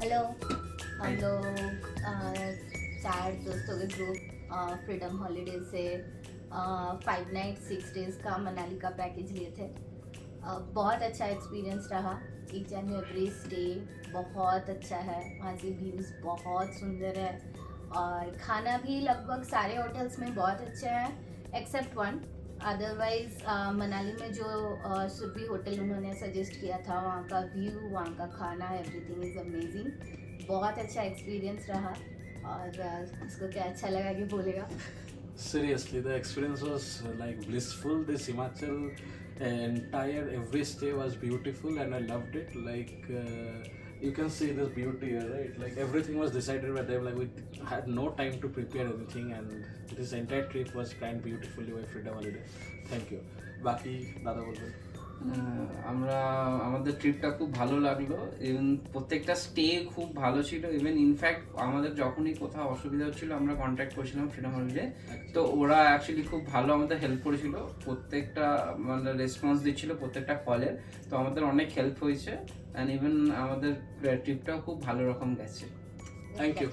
Hello. हम लोग 4 दोस्तों के ग्रुप फ्रीडम हॉलीडे से 5 नाइट 6 डेज का मनाली का पैकेज लिए थे। बहुत अच्छा एक्सपीरियंस रहा। ईच एंड एवरी स्टे बहुत अच्छा है, वहाँ से व्यूज़ बहुत सुंदर है और खाना भी लगभग सारे होटल्स में बहुत अच्छा है एक्सेप्ट वन। अदरवाइज मनाली में जो सुरभि होटल उन्होंने सजेस्ट किया था, वहाँ का व्यू, वहाँ का खाना, एवरीथिंग इज़ अमेजिंग। बहुत अच्छा एक्सपीरियंस रहा और इसको क्या अच्छा लगा कि बोलेगा। Seriously, the experience was like blissful. This Himachal entire every stay was beautiful, and I loved it. You can see this beauty here, right? Like everything was decided by them. Like we had no time to prepare anything, and this entire trip was planned beautifully by Freedom Holiday. Thank you. Baki Dada bolben. আমরা আমাদের ট্রিপটা খুব ভালো লাগলো। Even প্রত্যেকটা stay খুব ভালো ছিল। ইভেন ইনফ্যাক্ট আমাদের যখনই কোথাও অসুবিধা হচ্ছিল আমরা কন্ট্যাক্ট করেছিলাম ফ্রিডম হলিডে, তো ওরা অ্যাকচুয়ালি খুব ভালো আমাদের হেল্প করেছিল। প্রত্যেকটা মানে রেসপন্স দিচ্ছিল প্রত্যেকটা কলের, তো আমাদের অনেক হেল্প হয়েছে। অ্যান্ড ইভেন আমাদের ট্রিপটাও খুব ভালো রকম গেছে। Thank you.